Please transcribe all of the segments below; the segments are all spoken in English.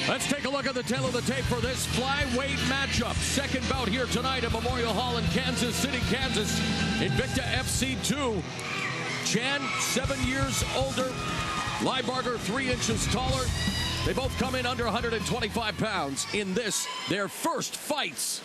Let's take a look at the tail of the tape for this flyweight matchup. Second bout here tonight at Memorial Hall in Kansas City, Kansas. Invicta FC 2. Chan, 7 years older. Lybarger, 3 inches taller. They both come in under 125 pounds in this, their first fights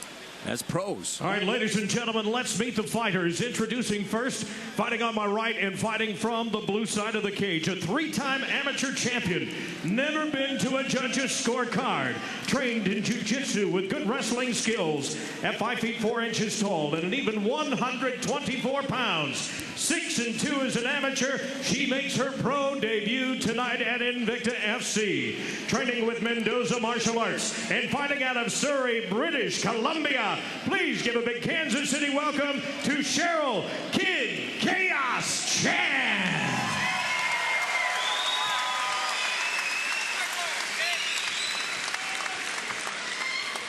as pros. All right, ladies and gentlemen, let's meet the fighters. Introducing first, fighting on my right and fighting from the blue side of the cage, a 3-time amateur champion, never been to a judge's scorecard, trained in jiu-jitsu with good wrestling skills, at 5 feet 4 inches tall and an even 124 pounds. 6-2 as an amateur, she makes her pro debut tonight at Invicta FC. Training with Mendoza Martial Arts and fighting out of Surrey, British Columbia. Please give a big Kansas City welcome to Cheryl Kid Chaos Chan.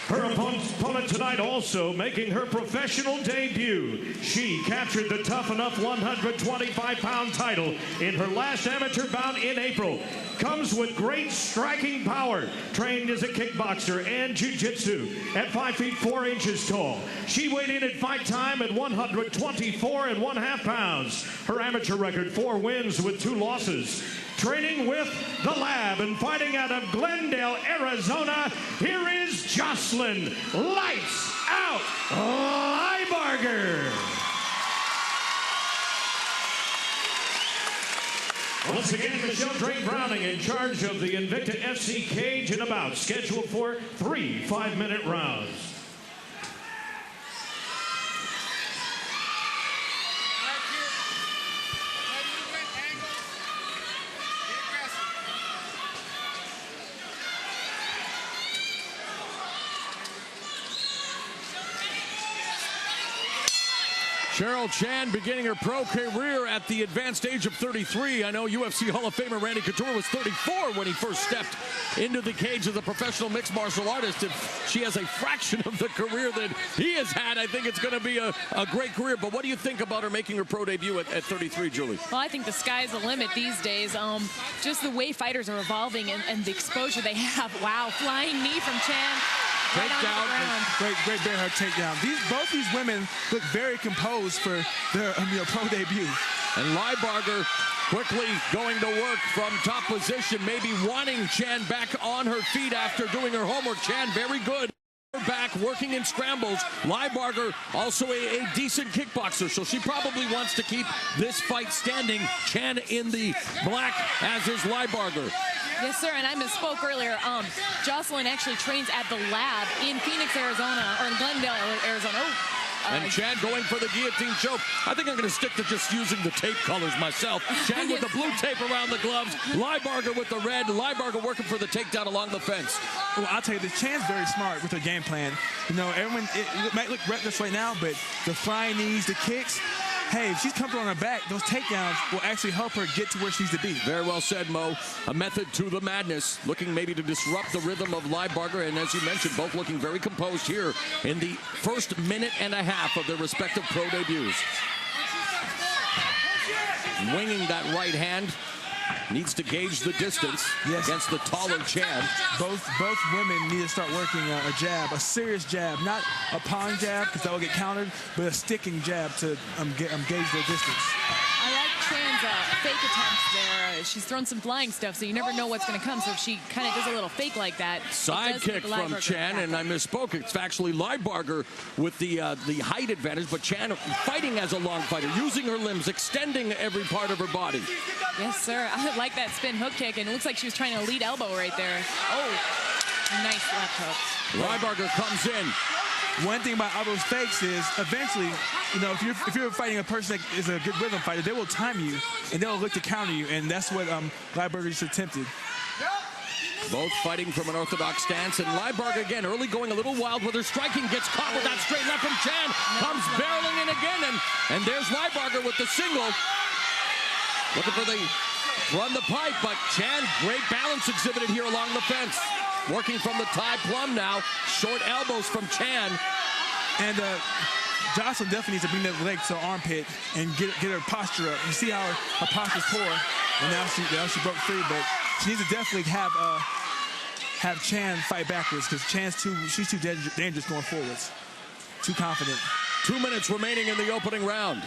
Her opponent tonight also making her professional debut. She captured the Tough Enough 125-pound title in her last amateur bout in April. Comes with great striking power, trained as a kickboxer and jiu-jitsu at 5 feet 4 inches tall. She weighed in at fight time at 124.5 pounds. Her amateur record, 4 wins with 2 losses. Training with the Lab and fighting out of Glendale, Arizona, here is Jocelyn Lights Out Lybarger. Once again, Michelle Drake Browning in charge of the Invicta FC cage and about, scheduled for 3 5-minute rounds. Cheryl Chan beginning her pro career at the advanced age of 33. I know UFC Hall of Famer Randy Couture was 34 when he first stepped into the cage as a professional mixed martial artist. If she has a fraction of the career that he has had, I think it's going to be a great career. But what do you think about her making her pro debut at 33, Julie? Well, I think the sky's the limit these days. Just the way fighters are evolving and the exposure they have. Wow, flying knee from Chan. Right Takedown, great bear hug takedown. Both these women look very composed for their pro debut. And Lybarger quickly going to work from top position, maybe wanting Chan back on her feet after doing her homework. Chan very good. Back working in scrambles. Lybarger also a decent kickboxer, so she probably wants to keep this fight standing. Chan in the black, as is Lybarger. Yes, sir, and I misspoke earlier. Jocelyn actually trains at the Lab in Phoenix, Arizona, or in Glendale, Arizona. And Chan going for the guillotine choke. I think I'm going to stick to just using the tape colors myself. Chan with the blue tape around the gloves. Lybarger with the red. Lybarger working for the takedown along the fence. Well, I'll tell you, this Chan's very smart with her game plan. You know, everyone, it might look reckless right now, but the flying knees, the kicks, hey, if she's comfortable on her back, those takedowns will actually help her get to where she needs to be. Very well said, Mo. A method to the madness, looking maybe to disrupt the rhythm of Lybarger, and as you mentioned, both looking very composed here in the first minute and a half of their respective pro debuts. Winging that right hand. Needs to gauge the distance against the taller Chan. Both women need to start working a jab, a serious jab, not a pong jab because that will get countered, but a sticking jab to gauge their distance. I like Chan's fake attempts there. She's thrown some flying stuff, so you never know what's going to come. So if she kind of does a little fake like that. Side kick from Chan, and I misspoke. It's actually Lybarger with the height advantage, but Chan fighting as a long fighter, using her limbs, extending every part of her body. Yes, sir. I like that spin hook kick, and it looks like she was trying to lead elbow right there. Oh, nice left hook. Lybarger comes in. One thing about all those fakes is eventually, you know, if you're fighting a person that is a good rhythm fighter, they will time you and they'll look to counter you, and that's what Lybarger just attempted. Both fighting from an orthodox stance, and Lybarger again early going a little wild with her striking, gets caught with that straight left from Chan, comes barreling in again, and there's Lybarger with the single. Looking for the run the pipe, but Chan, great balance exhibited here along the fence. Working from the tie plum now. Short elbows from Chan. And Jocelyn definitely needs to bring that leg to her armpit and get her posture up. You see how her posture's poor, and now she broke free, but she needs to definitely have have Chan fight backwards because she's too dangerous going forwards. Too confident. 2 minutes remaining in the opening round.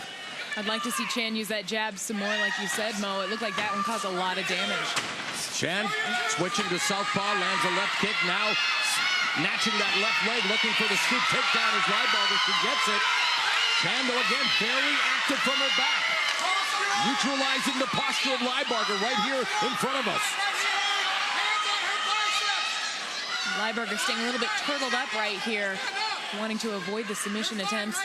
I'd like to see Chan use that jab some more, like you said, Mo. It looked like that one caused a lot of damage. Chan switching to southpaw, lands a left kick, now snatching that left leg, looking for the scoop takedown as Lybarger. She gets it. Chan, though, again, very active from her back. Neutralizing the posture of Lybarger right here in front of us. Lybarger staying a little bit turtled up right here, wanting to avoid the submission attempts.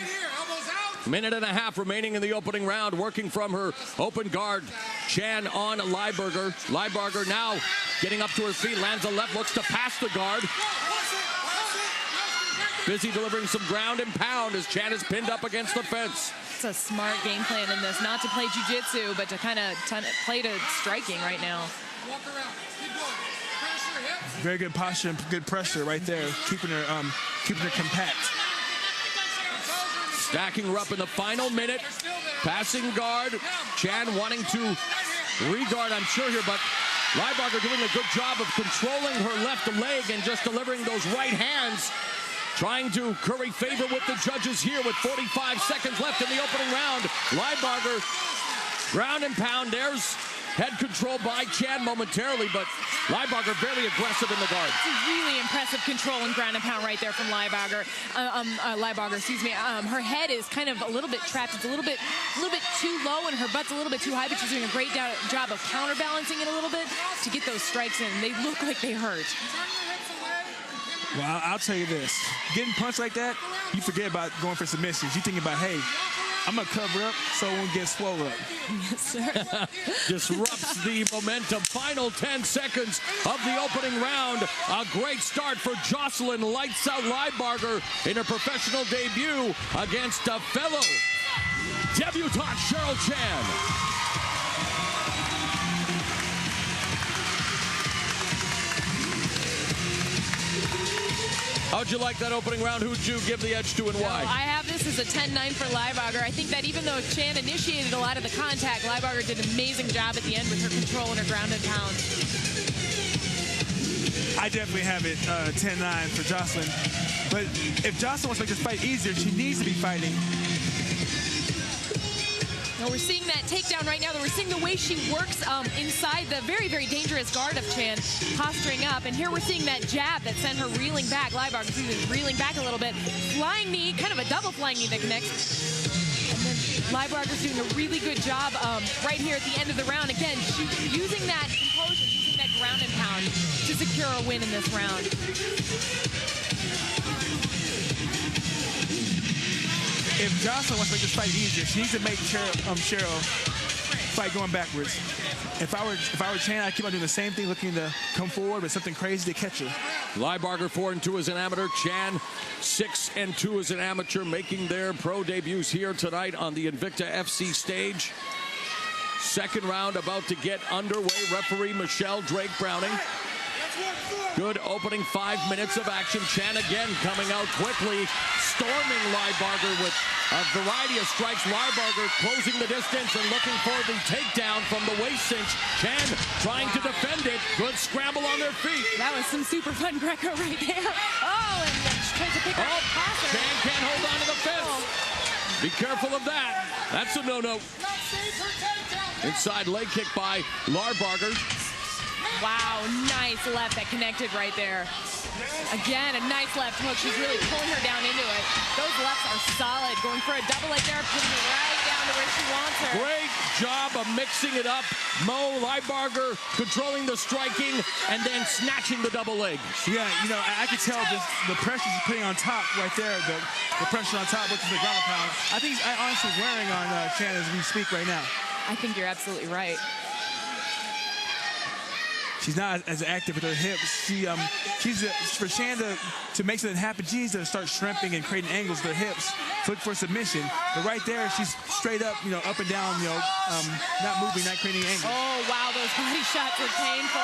Minute and a half remaining in the opening round, working from her open guard. Chan on Lybarger. Lybarger now getting up to her feet, lands a left, looks to pass the guard. Busy delivering some ground and pound as Chan is pinned up against the fence. It's a smart game plan in this, not to play jiu-jitsu, but to kind of play to striking right now. Very good posture and good pressure right there, keeping her compact. Stacking her up in the final minute. Passing guard. Chan wanting to re-guard, I'm sure here, but Lybarger doing a good job of controlling her left leg and just delivering those right hands. Trying to curry favor with the judges here with 45 seconds left in the opening round. Lybarger, ground and pound. There's head control by Chan momentarily, but Lybarger very aggressive in the guard. It's really impressive control and ground and pound right there from Lybarger. Lybarger, excuse me. Her head is kind of a little bit trapped. It's a little bit too low, and her butt's a little bit too high, but she's doing a great job of counterbalancing it a little bit to get those strikes in. They look like they hurt. Well, I'll tell you this. Getting punched like that, you forget about going for submissions. You think about, hey, I'm going to cover up so it won't get swole up. Yes, sir. Disrupts the momentum. Final 10 seconds of the opening round. A great start for Jocelyn. Lights out Lybarger in her professional debut against a fellow debutante, Cheryl Chan. How'd you like that opening round? Who'd you give the edge to and why? Well, I have this as a 10-9 for Lybarger. I think that even though Chan initiated a lot of the contact, Lybarger did an amazing job at the end with her control and her ground and pound. I definitely have it 10-9 for Jocelyn. But if Jocelyn wants to make this fight easier, she needs to be fighting. Well, we're seeing that takedown right now. We're seeing the way she works inside the very, very dangerous guard of Chan, posturing up. And here we're seeing that jab that sent her reeling back. Lybarger is reeling back a little bit. Flying knee, kind of a double flying knee that connects. And then Lybarger's doing a really good job right here at the end of the round. Again, she's using that composure, using that ground and pound to secure a win in this round. If Jocelyn wants to make this fight easier, she needs to make Cheryl fight going backwards. If I were Chan, I'd keep on doing the same thing, looking to come forward with something crazy to catch her. Lybarger 4-2 as an amateur. Chan 6-2 as an amateur, making their pro debuts here tonight on the Invicta FC stage. Second round about to get underway. Referee Michelle Drake Browning. Good opening 5 minutes of action. Chan again coming out quickly, storming Lybarger with a variety of strikes. Lybarger closing the distance and looking for the takedown from the waist cinch. Chan trying to defend it. Good scramble on their feet. That was some super fun Greco right there. Oh, and then she tries to pick up the passer. Chan can't hold on to the fence. Be careful of that. That's a no-no. Inside leg kick by Lybarger. Wow, nice left that connected right there. Again, a nice left hook. She's really pulling her down into it. Those lefts are solid. Going for a double leg there, putting it right down to where she wants her. Great job of mixing it up. Mo Lybarger controlling the striking and then snatching the double leg. Yeah, you know, I can tell just the pressure she's putting on top right there, the pressure on top, which is the ground and pound. I think she's honestly wearing on Chan as we speak right now. I think you're absolutely right. She's not as active with her hips. For Chan to make something happen, she needs to start shrimping and creating angles with her hips to look for submission. But right there, she's straight up, up and down, not moving, not creating angles. Oh, wow, those body shots are painful.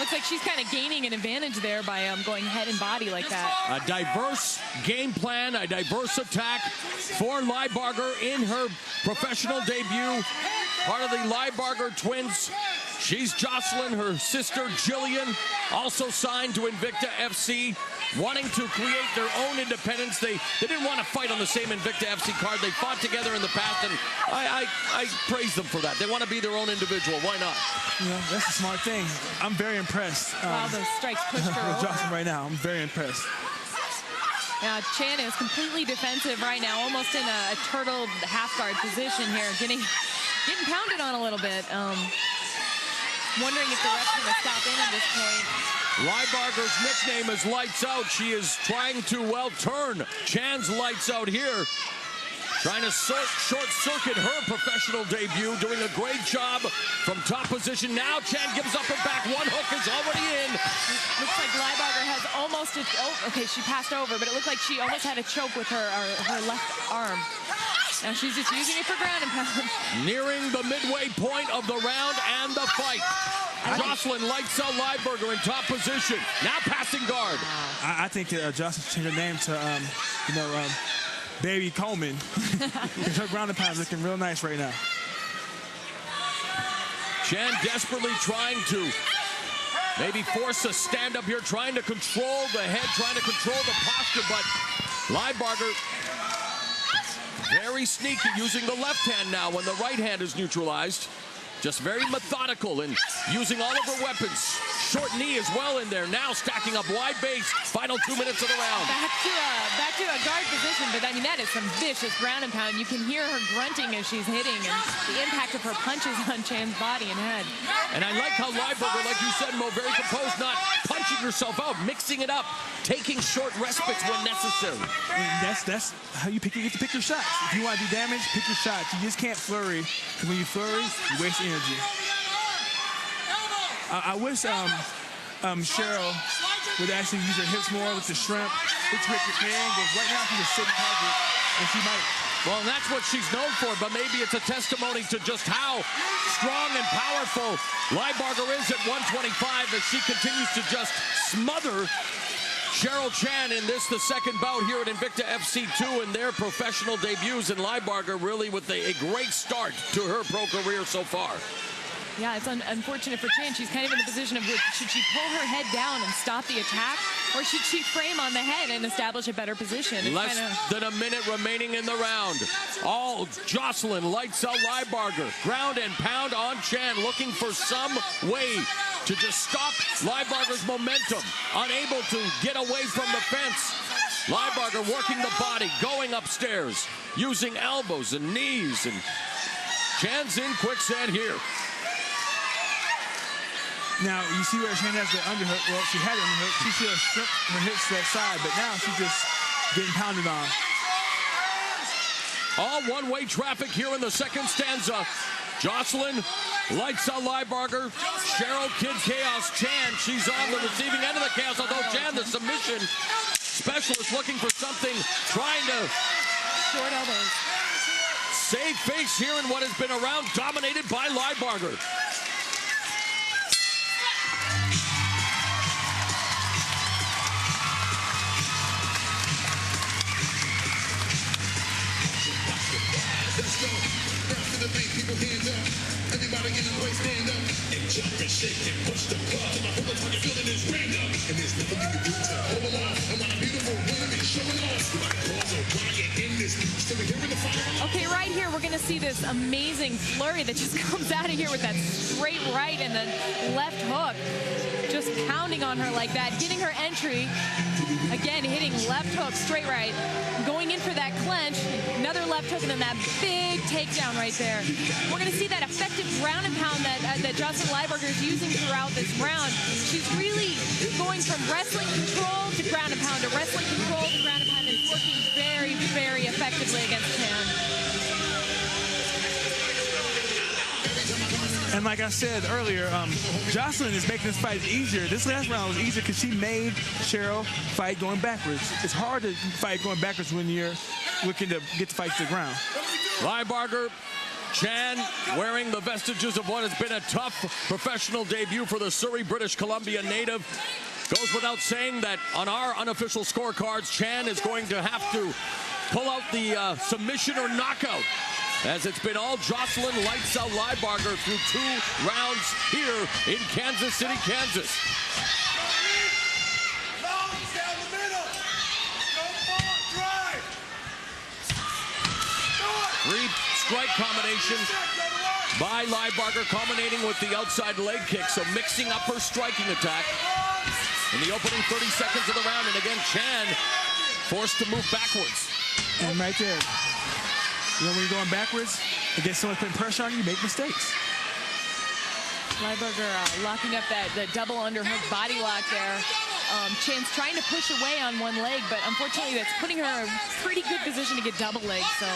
Looks like she's kind of gaining an advantage there by going head and body like that. A diverse game plan, a diverse attack for Lybarger in her professional debut. Part of the Lybarger twins She's Jocelyn, her sister Jillian, also signed to Invicta FC, wanting to create their own independence. They didn't want to fight on the same Invicta FC card. They fought together in the past, and I praise them for that. They want to be their own individual. Why not? You know, that's a smart thing. I'm very impressed. Wow, those strikes pushed her with over. Jocelyn right now. I'm very impressed. Now, Chan is completely defensive right now, almost in a turtle half guard position here, getting pounded on a little bit. Wondering if the ref's going to stop in at this point. Lybarger's nickname is Lights Out. She is trying to, well, turn Chan's lights out here. Trying to short-circuit her professional debut, doing a great job from top position. Now Chan gives up her back. One hook is already in. Looks like Lybarger has almost, okay, she passed over, but it looked like she almost had a choke with her left arm. Now she's just using it for ground and pound. Nearing the midway point of the round and the fight. Jocelyn lights out Lybarger in top position. Now passing guard. I think Jocelyn changed her name to, Baby Coleman. Because her ground and pound is looking real nice right now. Chan desperately trying to maybe force a stand-up here, trying to control the head, trying to control the posture, but Lybarger very sneaky, using the left hand now when the right hand is neutralized. Just very methodical and using all of her weapons. Short knee as well in there. Now stacking up wide base. Final 2 minutes of the round. Back to a guard position, but I mean, that is some vicious ground and pound. You can hear her grunting as she's hitting, and the impact of her punches on Chan's body and head. And I like how Lybarger, like you said, Mo, very composed, not punching herself out, mixing it up, taking short respites when necessary. And that's how you get to pick your shots. If you want to do damage, pick your shots. You just can't flurry, because when you flurry, you waste energy. I wish Cheryl would actually use her hips more with the shrimp. It's with the angles. Right now she's a sitting target, and she might. Well, and that's what she's known for, but maybe it's a testimony to just how strong and powerful Lybarger is at 125 as she continues to just smother Cheryl Chan in this, the second bout here at Invicta FC2 in their professional debuts, and Lybarger really with a great start to her pro career so far. Yeah, it's unfortunate for Chan. She's kind of in the position of, should she pull her head down and stop the attack, or should she frame on the head and establish a better position? It's Less than a minute remaining in the round. All Jocelyn lights out Lybarger. Ground and pound on Chan, looking for some way to just stop Lybarger's momentum. Unable to get away from the fence. Lybarger working the body, going upstairs, using elbows and knees, and Chan's in quicksand here. Now, you see where Chan has the underhook. Well, she had an underhook. She should have stripped her hips to that side, but now she's just getting pounded on. All one-way traffic here in the second stanza. Jocelyn lights out Lybarger. Cheryl Kid Chaos Chan. She's on the receiving end of the chaos, although Chan, the submission specialist, looking for something, trying to short elbows. Save face here in what has been a round dominated by Lybarger. Let's go. Bounce to the beat, people hands up. Everybody get in the way, stand up. And jump and shake and push the club. To my whole entire feeling is random. And there's nothing you can do to hold them off. And when a beautiful woman is showing off, you might cause a riot in this. Still hearing the fire. Okay, right here, we're going to see this amazing flurry that just comes out of here with that straight right and the left hook. Just pounding on her like that, getting her entry. Again, hitting left hook, straight right. Going in for that clench, another left hook, and then that big takedown right there. We're going to see that effective ground and pound that Jocelyn Lybarger is using throughout this round. She's really going from wrestling control to ground and pound, to wrestling control to ground and pound, and working very, very effectively against Chan. And like I said earlier, Jocelyn is making this fight easier. This last round was easier because she made Cheryl fight going backwards. It's hard to fight going backwards when you're looking to get the fight to the ground. Lybarger, Chan wearing the vestiges of what has been a tough professional debut for the Surrey, British Columbia native. Goes without saying that on our unofficial scorecards, Chan is going to have to pull out the submission or knockout as it's been all Jocelyn lights out Lybarger through 2 rounds here in Kansas City, Kansas. Three-strike combination by Lybarger, culminating with the outside leg kick, so mixing up her striking attack in the opening 30 seconds of the round. And again, Chan forced to move backwards. And right there, you know, when you're going backwards, against someone putting pressure on you, you make mistakes. Lybarger locking up the double underhook body lock there. Chan's trying to push away on one leg, but unfortunately that's putting her in a pretty good position to get double leg. So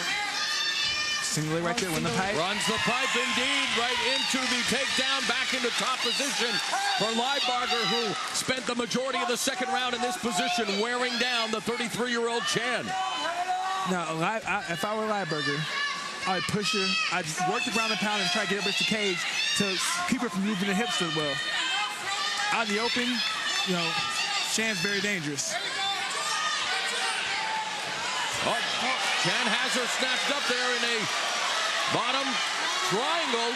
single leg right there, win the pipe. Runs the pipe indeed, right into the takedown, back into top position for Lybarger, who spent the majority of the second round in this position, wearing down the 33-year-old Chan. Now, if I were Lybarger, I'd push her. I'd just work the ground and pound and try to get her against the cage to keep her from moving the hips so well. Out in the open, you know, Chan's very dangerous. Chan has her snatched up there in a bottom triangle.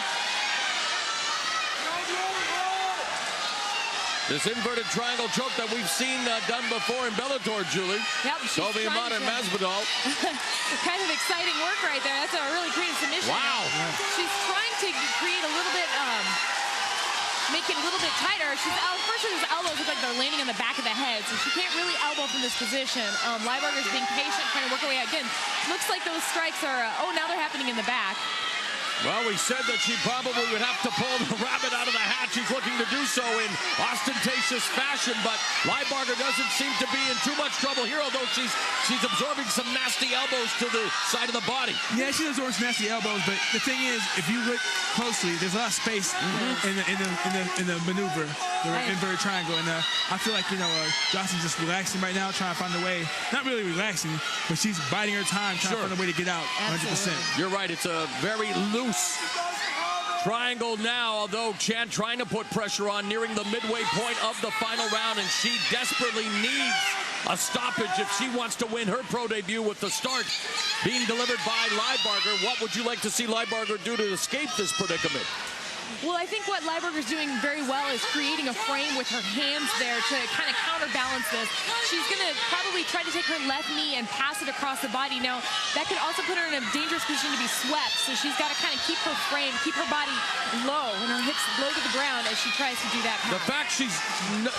This inverted triangle choke that we've seen done before in Bellator, Julie. Yep. Soviet and Masvidal. Kind of exciting work right there. That's a really creative submission. Wow. She's trying to create a little bit, make it a little bit tighter. First his elbows look like they're landing on the back of the head, so she can't really elbow from this position. Lybarger's being patient, trying to work her way out. Again, looks like those strikes are, now they're happening in the back. Well, we said that she probably would have to pull the rabbit out of the hat. She's looking to do so in ostentatious fashion, but Lybarger doesn't seem to be in too much trouble here, although she's absorbing some nasty elbows to the side of the body. Yeah, she absorbs nasty elbows, but the thing is, if you look closely, there's a lot of space in the maneuver, the inverted triangle, and I feel like, you know, Jocelyn's just relaxing right now, trying to find a way, not really relaxing, but she's biding her time, trying to find a way to get out 100%. You're right, it's a very loose triangle now, although Chan trying to put pressure on, nearing the midway point of the final round, and she desperately needs a stoppage if she wants to win her pro debut, with the start being delivered by Lybarger. What would you like to see Lybarger do to escape this predicament? Well, I think what Lybarger's doing very well is creating a frame with her hands there to kind of counterbalance this. She's going to probably try to take her left knee and pass it across the body. Now, that could also put her in a dangerous position to be swept, so she's got to kind of keep her frame, keep her body low, and her hips low to the ground as she tries to do that. The fact she's,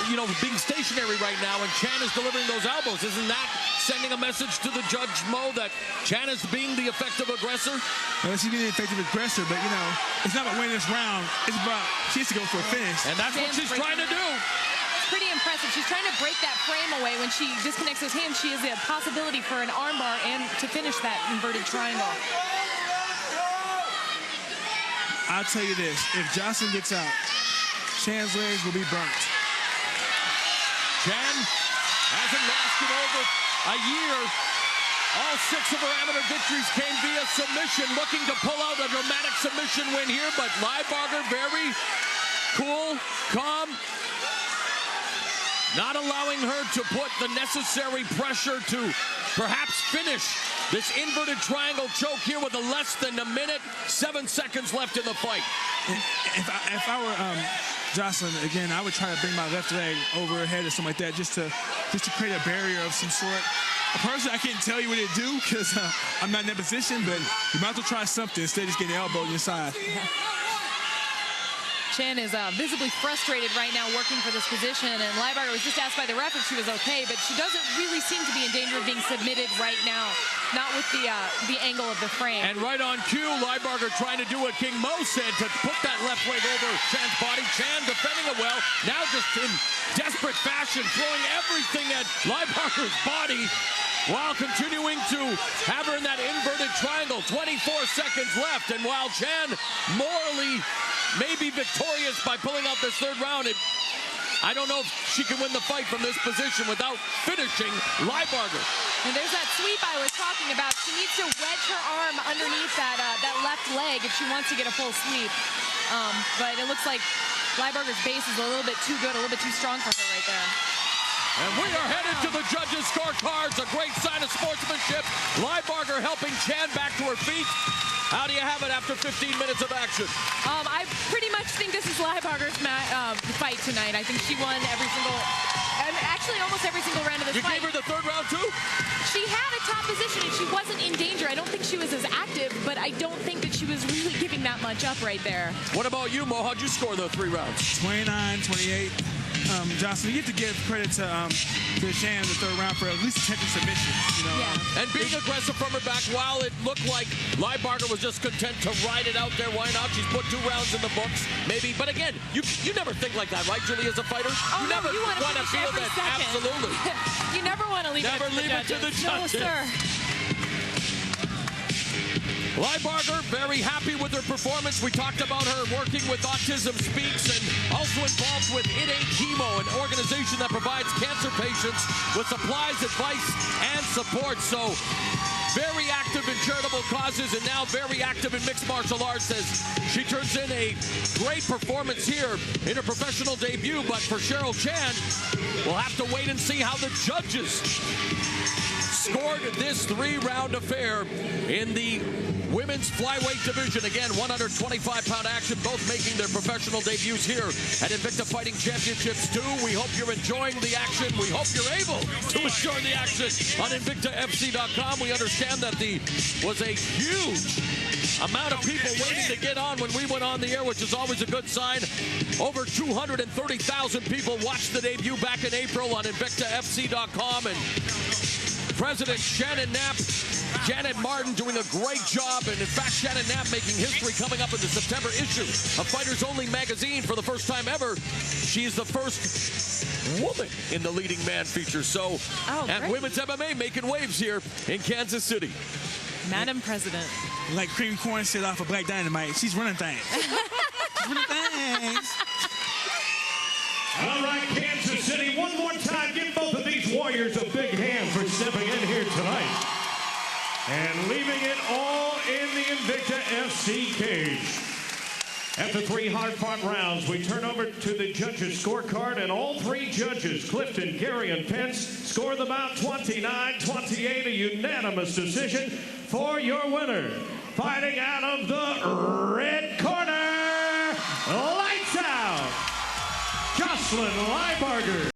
you know, being stationary right now and Chan is delivering those elbows, isn't that sending a message to the judge, Mo, that Chan is being the effective aggressor? Well, she's being the effective aggressor, but, you know, it's not about winning this round. It's about, she has to go for a finish. And that's what she's trying to do. It's pretty impressive. She's trying to break that frame away. When she disconnects those hands, she has the possibility for an armbar and to finish that inverted triangle. I'll tell you this, if Jocelyn gets out, Chan's legs will be burnt. Chan hasn't lasted over a year. All 6 of her amateur victories came via submission, looking to pull out a dramatic submission win here, but Lybarger very cool, calm, not allowing her to put the necessary pressure to perhaps finish this inverted triangle choke here with less than a minute, 7 seconds left in the fight. If I were Jocelyn, again, I would try to bring my left leg over her head or something like that, just to create a barrier of some sort. Personally, I can't tell you what to do because I'm not in that position, but you might as well try something instead of just getting elbowed in your side. Chan is visibly frustrated right now working for this position, and Lybarger was just asked by the ref if she was okay, but she doesn't really seem to be in danger of being submitted right now, not with the angle of the frame. And right on cue, Lybarger trying to do what King Mo said, to put that left leg over Chan's body. Chan defending it well, now just in desperate fashion, throwing everything at Lybarger's body, while continuing to have her in that inverted triangle. 24 seconds left, and while Chan morally may be victorious by pulling out this third round, I don't know if she can win the fight from this position without finishing Lybarger. And there's that sweep I was talking about. She needs to wedge her arm underneath that left leg if she wants to get a full sweep. But it looks like Lybarger's base is a little bit too good, a little bit too strong for her right there. And we are headed to the judges' scorecards. A great sign of sportsmanship. Lybarger helping Chan back to her feet. How do you have it after 15 minutes of action? I pretty much think this is Lybarger's fight tonight. I think she won every single, actually almost every single round of this fight. You gave her the third round too? She had a top position and she wasn't in danger. I don't think she was as active, but I don't think that she was really giving that much up right there. What about you, Mo? How'd you score the 3 rounds? 29-28. Jocelyn, you have to give credit to Shan in the third round for at least attempting submission. You know, Yeah. And being aggressive from her back, while it looked like Lybarger was just content to ride it out there, why not? She's put 2 rounds in the books, maybe. But again, you never think like that, right, Julie, as a fighter? Oh, you no, never you want to feel every that. second. Absolutely. You never want to leave Never leave it to the judges. No, sir. Lybarger, very happy with her performance. We talked about her working with Autism Speaks and also involved with It Ain't Chemo, an organization that provides cancer patients with supplies, advice, and support. So very active in charitable causes and now very active in mixed martial arts as she turns in a great performance here in her professional debut. But for Cheryl Chan, we'll have to wait and see how the judges scored this 3-round affair in the women's flyweight division. Again, 125-pound action, both making their professional debuts here at Invicta Fighting Championships 2. We hope you're enjoying the action. We hope you're able to enjoy the action on InvictaFC.com. We understand that was a huge amount of people waiting to get on when we went on the air, which is always a good sign. Over 230,000 people watched the debut back in April on InvictaFC.com, and President Shannon Knapp, Janet Martin doing a great job, and in fact, Shannon Knapp making history coming up in the September issue of Fighters Only magazine for the first time ever. She is the first woman in the leading man feature. So, and women's MMA making waves here in Kansas City. Madam President. like cream corn shit off of Black Dynamite. She's running things. She's running things. All right, Kansas City, one more time. Give both of these warriors a big hand for stepping in here tonight and leaving it all in the Invicta FC cage. After 3 hard-fought rounds, we turn over to the judges' scorecard, and all 3 judges, Clifton, Gary, and Pence, score the bout 29-28, a unanimous decision for your winner. Fighting out of the red corner, lights out, Jocelyn Lybarger.